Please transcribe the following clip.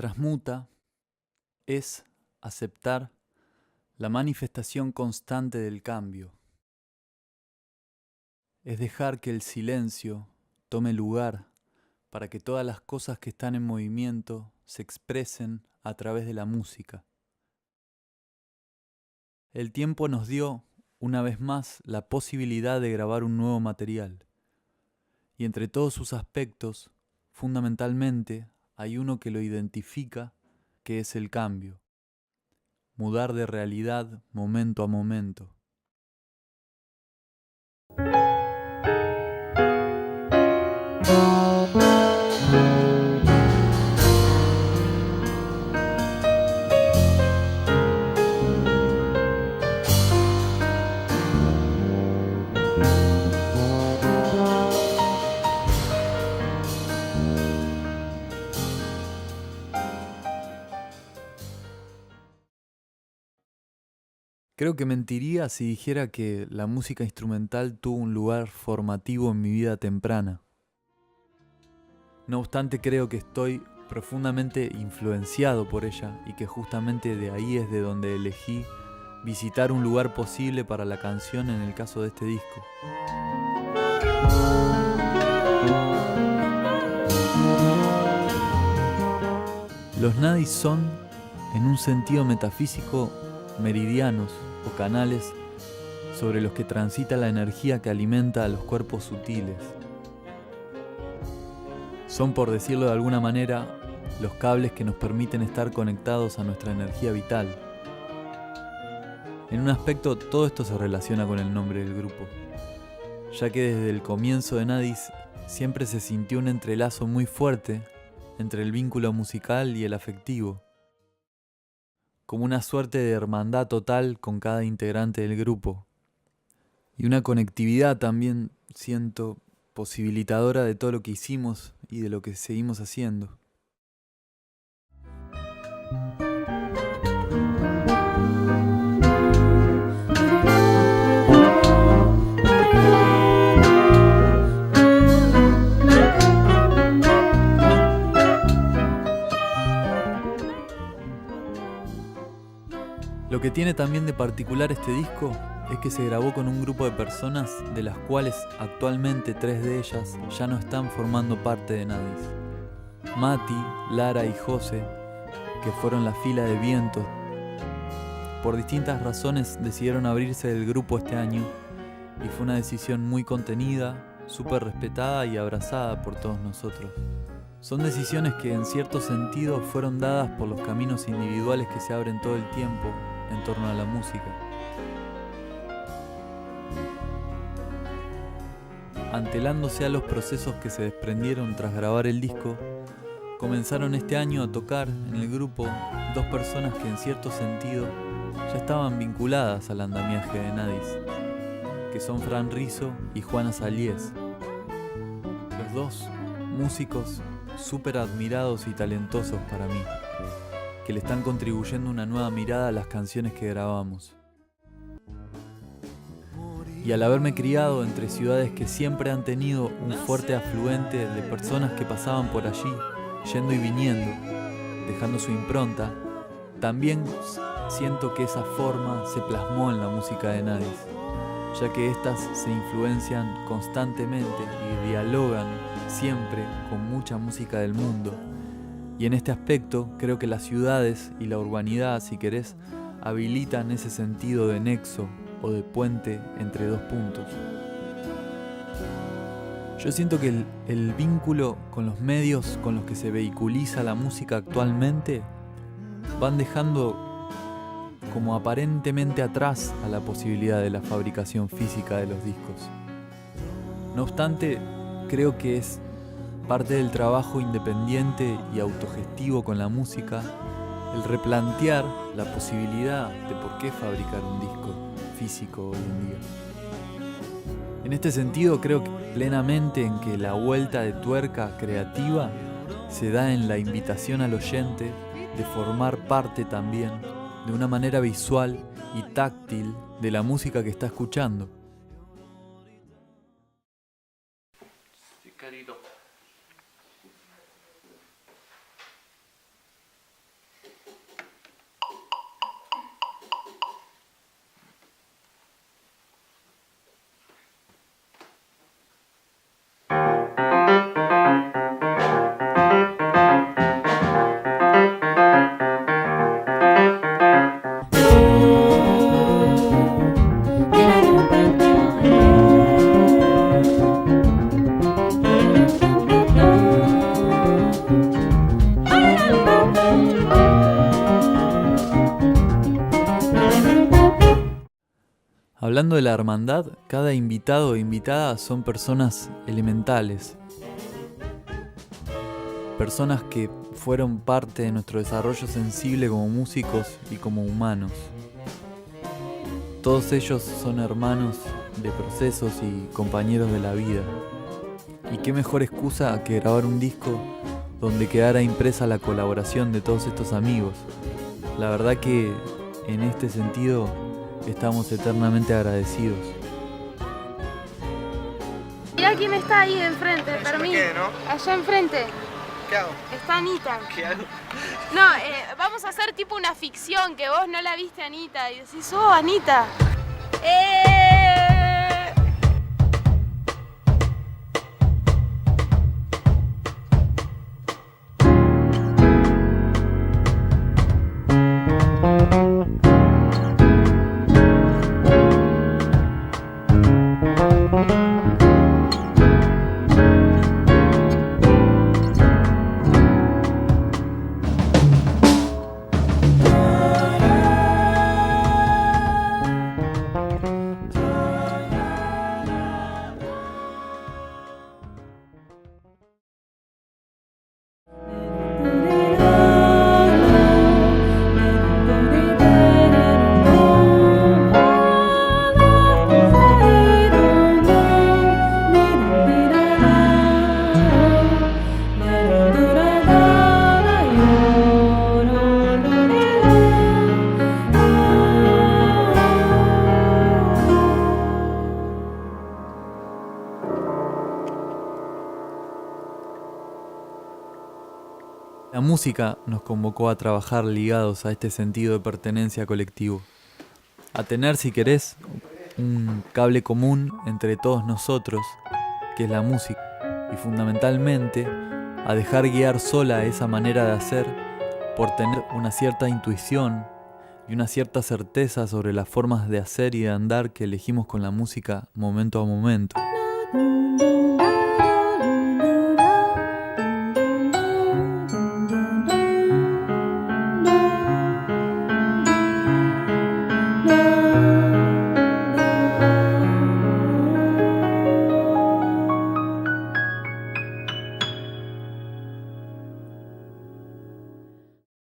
Transmuta es aceptar la manifestación constante del cambio. Es dejar que el silencio tome lugar para que todas las cosas que están en movimiento se expresen a través de la música. El tiempo nos dio, una vez más, la posibilidad de grabar un nuevo material. Y entre todos sus aspectos, fundamentalmente, hay uno que lo identifica, que es el cambio. Mudar de realidad momento a momento. Creo que mentiría si dijera que la música instrumental tuvo un lugar formativo en mi vida temprana. No obstante, creo que estoy profundamente influenciado por ella y que justamente de ahí es de donde elegí visitar un lugar posible para la canción en el caso de este disco. Los nadis son, en un sentido metafísico, meridianos o canales sobre los que transita la energía que alimenta a los cuerpos sutiles. Son, por decirlo de alguna manera, los cables que nos permiten estar conectados a nuestra energía vital. En un aspecto, todo esto se relaciona con el nombre del grupo, ya que desde el comienzo de Nadis siempre se sintió un entrelazo muy fuerte entre el vínculo musical y el afectivo, como una suerte de hermandad total con cada integrante del grupo, y una conectividad también, siento, posibilitadora de todo lo que hicimos y de lo que seguimos haciendo. Lo que tiene también de particular este disco es que se grabó con un grupo de personas de las cuales actualmente 3 de ellas ya no están formando parte de Nadis. Mati, Lara y José, que fueron la fila de vientos, por distintas razones decidieron abrirse del grupo este año y fue una decisión muy contenida, súper respetada y abrazada por todos nosotros. Son decisiones que en cierto sentido fueron dadas por los caminos individuales que se abren todo el tiempo en torno a la música. Antelándose a los procesos que se desprendieron tras grabar el disco, comenzaron este año a tocar en el grupo 2 personas que en cierto sentido ya estaban vinculadas al andamiaje de Nadis, que son Fran Rizzo y Juana Saliés. Los 2 músicos súper admirados y talentosos para mí, que le están contribuyendo una nueva mirada a las canciones que grabamos. Y al haberme criado entre ciudades que siempre han tenido un fuerte afluente de personas que pasaban por allí, yendo y viniendo, dejando su impronta, también siento que esa forma se plasmó en la música de Nadis, ya que éstas se influencian constantemente y dialogan siempre con mucha música del mundo. Y en este aspecto creo que las ciudades y la urbanidad, si querés, habilitan ese sentido de nexo o de puente entre 2 puntos. Yo siento que el vínculo con los medios con los que se vehiculiza la música actualmente van dejando como aparentemente atrás a la posibilidad de la fabricación física de los discos. No obstante, creo que es parte del trabajo independiente y autogestivo con la música el replantear la posibilidad de por qué fabricar un disco físico hoy en día. En este sentido, creo plenamente en que la vuelta de tuerca creativa se da en la invitación al oyente de formar parte también, de una manera visual y táctil, de la música que está escuchando. Sí, querido. Hablando de la hermandad, cada invitado o invitada son personas elementales. Personas que fueron parte de nuestro desarrollo sensible como músicos y como humanos. Todos ellos son hermanos de procesos y compañeros de la vida. Y qué mejor excusa que grabar un disco donde quedara impresa la colaboración de todos estos amigos. La verdad que en este sentido estamos eternamente agradecidos. Mira quién está ahí enfrente, Fermín. ¿Qué, no? Allá enfrente. ¿Qué hago? Está Anita. ¿Qué hago? No, vamos a hacer tipo una ficción que vos no la viste a Anita y decís, oh, Anita. La música nos convocó a trabajar ligados a este sentido de pertenencia colectivo, a tener, si querés, un cable común entre todos nosotros, que es la música, y fundamentalmente a dejar guiar sola esa manera de hacer por tener una cierta intuición y una cierta certeza sobre las formas de hacer y de andar que elegimos con la música momento a momento.